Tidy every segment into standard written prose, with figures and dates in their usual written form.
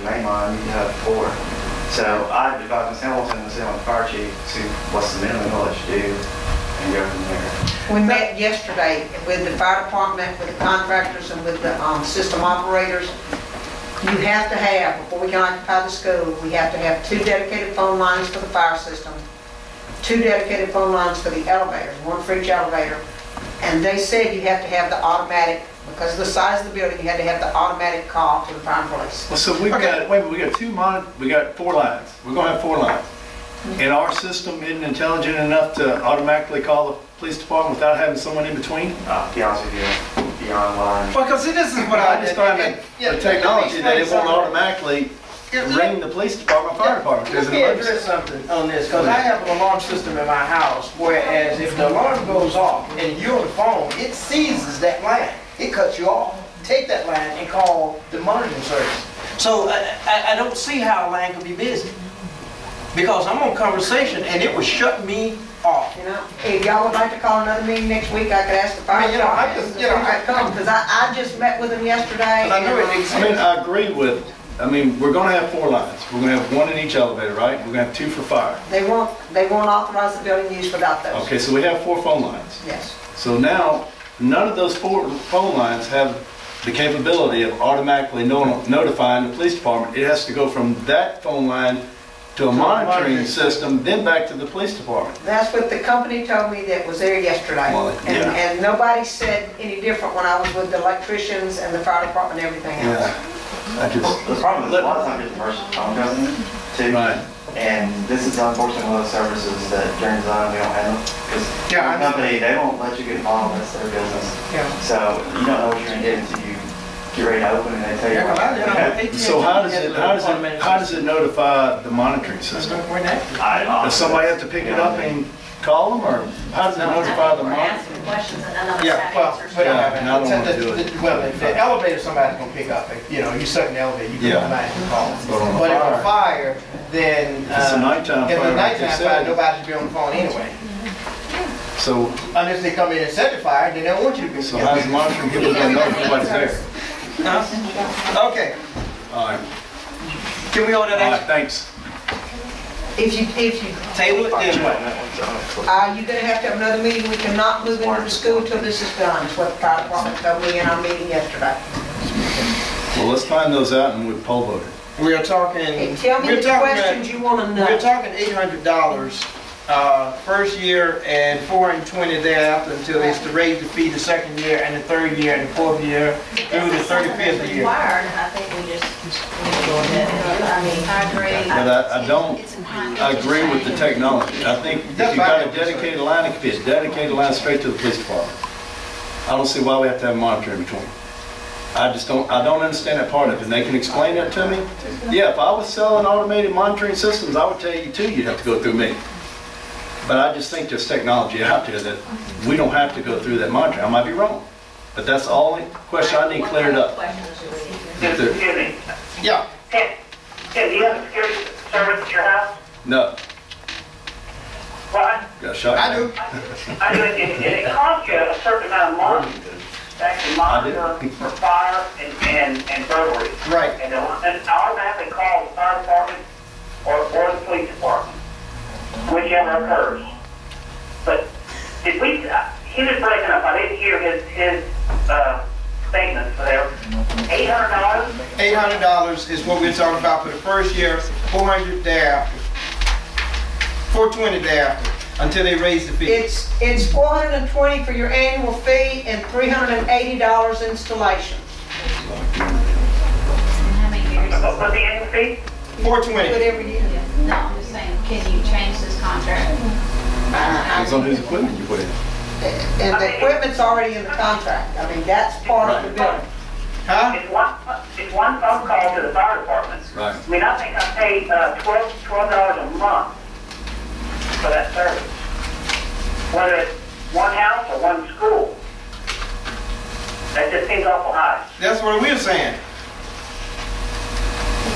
main line, you can have 4. So I'd advise Ms. Hamilton and sit on the fire chief, see what's the minimum he'll let you do, and go from there. We met yesterday with the fire department, with the contractors, and with the system operators. You have to have, before we can occupy the school, we have to have 2 dedicated phone lines for the fire system, 2 dedicated phone lines for the elevators, 1 for each elevator. And they said you have to have the automatic, because of the size of the building, you had to have the automatic call to the fire and police. Well, so we've got, wait a minute, we got 4 lines. We're going to have 4 lines. And our system isn't intelligent enough to automatically call the police department without having someone in between? To be honest with you, beyond line. Well, because this is what I just find that the technology that it won't automatically ring the police department, fire department. Let me address something on this, because I have an alarm system in my house, whereas if the alarm goes off and you're on the phone, it seizes that line. It cuts you off. Take that line and call the monitoring service. So I don't see how a line could be busy, because I'm on conversation and it would shut me off. You know, if y'all would like to call another meeting next week, I could ask the fire department. I come, because I just met with them yesterday. I agree with. We're going to have 4 lines. We're going to have 1 in each elevator, right? We're going to have 2 for fire. They won't authorize the building use without those. Okay, so we have 4 phone lines. Yes. So now, none of those 4 phone lines have the capability of automatically notifying the police department. It has to go from that phone line to a monitoring system, then back to the police department. That's what the company told me that was there yesterday. Well, yeah. And nobody said any different when I was with the electricians and the fire department and everything else. Yeah. The problem is a lot of times it's commercial phone company too. Right. And this is unfortunately one of those services that during design we don't handle. Because the company, they won't let you get involved, that's their business. Yeah. So you don't know what you're going to get until you get ready to open and they tell you. So how does it notify the monitoring system? Does somebody have to pick it up and call them, or how does it notify the monitoring? Well, if the elevator somebody's going to pick up, you stuck in the elevator, you can come back and call. But if a fire, then it's a nighttime fire. If a nighttime fire, nobody should be on the phone anyway. So unless they come in and set the fire, then they don't want you to be. So how's the monitoring people going to know if nobody's there? Okay. All right. Can we order that? All right, thanks. If you table it, then what? You're going to have another meeting. We cannot move into the school until this is done. That's what the fire department told me in our meeting yesterday. Well, let's find those out and we'll poll vote it. We are talking. Hey, tell me the questions you want to know. We're talking $800 first year and $420 thereafter until it's to raise the fee the 2nd year and the 3rd year and the 4th year through the 35th year. I think we just go ahead. I agree. But I don't agree with the technology. I think if you've got a dedicated line, it could be a dedicated line straight to the police department. I don't see why we have to have monitoring in between. I don't understand that part of it. And they can explain that to me. Yeah, if I was selling automated monitoring systems, I would tell you too, you'd have to go through me. But I just think there's technology out there that we don't have to go through that monitoring. I might be wrong. But that's the only question I need cleared up. Excuse me. Yeah. Ken, do you have a security service at your house? No. What? Got a shot. I do. I do. It costs you a certain amount of money to actually monitor for fire and burglary. Right. And they'll automatically call the fire department or the police department, whichever occurs. But did we? He was breaking up. I didn't hear his statements there. $800. $800 is what we're talking about for the first year. $400 thereafter. $420 thereafter until they raise the fee. It's $420 for your annual fee and $380 installation. How many years? What's the annual fee? $420. Whatever year. No, I'm just saying, can you change this contract? Depends on whose equipment you put in. And the equipment's already in the contract. I mean, that's part of the building. Huh? It's one phone call to the fire department. Right. I mean, I think I paid $12 a month for that service. Whether it's one house or one school. That just seems awful high. That's what we're saying.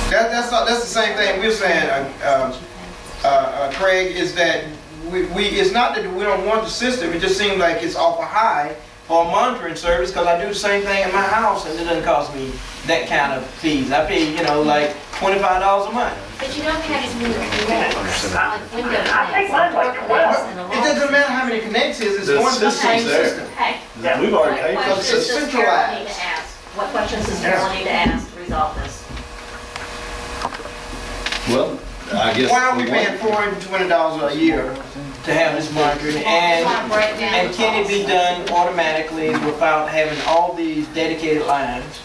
That's the same thing we're saying, Craig, is that it's not that we don't want the system, it just seems like it's awful high for a monitoring service, because I do the same thing in my house and it doesn't cost me that kind of fees. I pay, like $25 a month. But you don't have as many connects, like window I think connects. mine's like 12. It doesn't matter how many connects is, it's The going to the same system's there. system. Okay. We've already paid What for questions the does system. Carol need to ask? What questions does Carol need to ask to resolve this? Well, I guess. Why are we the paying $420 a year to have this monitoring? And can it be done automatically without having all these dedicated lines?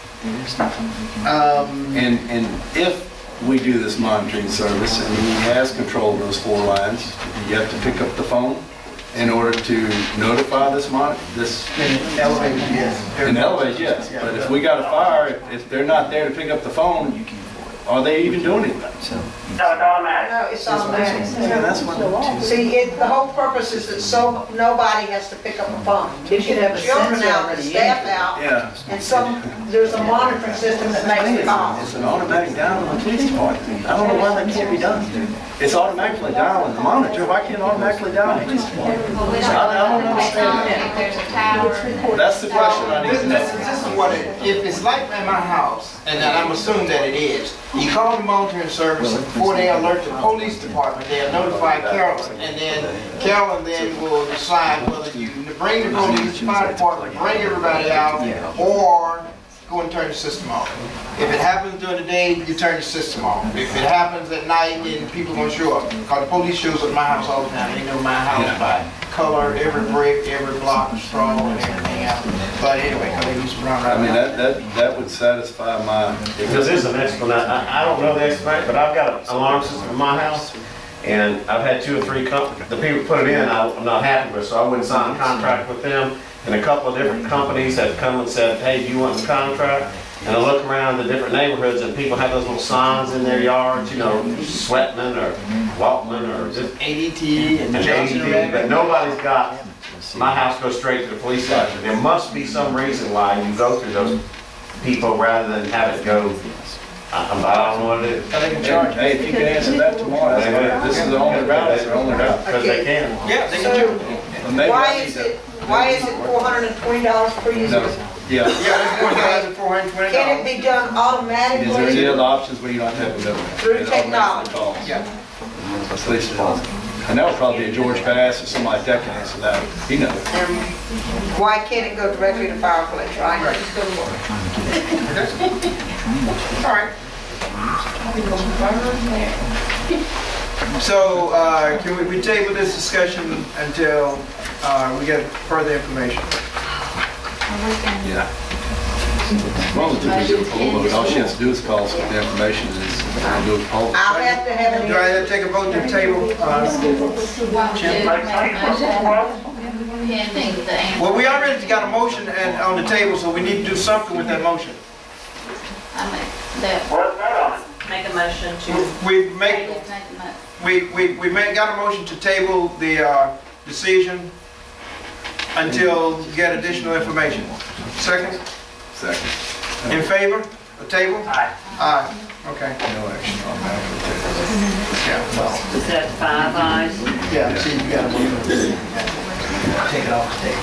And if we do this monitoring service and he has control of those 4 lines, you have to pick up the phone in order to notify this Elevators, yes. in elevators, yes. But if we got a fire, if they're not there to pick up the phone, are they even doing anything? No, it's automatic. No, it's automatic. Yeah, that's what. See, the whole purpose is that nobody has to pick up a phone. You should have children out and staff out, Yeah. and there's a monitoring system that makes the calls. It's an automatic dial on the police department. I don't know why that can't be done. It's automatically dialing the monitor. Why can't it automatically dial the police department? I don't understand that. There's a tower. That's the question I need to know. This is what if it's like at my house, and I'm assuming that it is, you call the monitoring service, and before they alert the police department, they'll notify Carolyn, and then Carolyn then will decide whether you bring the police, fire department, bring everybody out, or go and turn the system off. If it happens during the day, you turn the system off. If it happens at night, then people gonna show up. Because the police shows up at my house all the time. They know my house by color, every brick, every block of straw, and everything else. But anyway, because they used to run I mean, around. that would satisfy my. Because there's an explanation, I don't know the explanation, but I've got an alarm system in my house, and I've had 2 or 3 companies, the people put it in, I'm not happy with, so I wouldn't sign a contract with them. And a couple of different companies have come and said, hey, do you want the contract? And I look around the different neighborhoods, and people have those little signs in their yards, you know, Sweatman or Waltman or just ADT and Johnson ADT, but nobody's got, my house goes straight to the police station. There must be some reason why you go through those people rather than have it go, I don't know what it is. they can charge you. Hey, if you can answer that tomorrow, that's fine. This is the only route, it's the only route. Because they can. Yeah, they can charge you. But maybe Why I need is to- it $420 per user? No, yeah. Yeah, that's $420. Can it be done Is there any automatically other options where you don't have to go? through It automatically technology? calls. Yeah. The police department. And that would probably be a George Bass or somebody like that can answer that. He knows. And why can't it go directly to fire police, right? All right. So, can we table this discussion until we get further information? Yeah. As long as it's a poll vote, all she has to do is call us with the information and do a poll. I'll have to have an Do I have to take a vote to table? Well, we already got a motion on the table, so we need to do something with that motion. What's that on? Make a motion to. We got a motion to table the decision until we get additional information. Second? Second. In favor? A table? Aye. Aye. Okay. No action on that. Yeah, well, Is that 5 ayes? yeah, see, you got a motion. Take it off the table.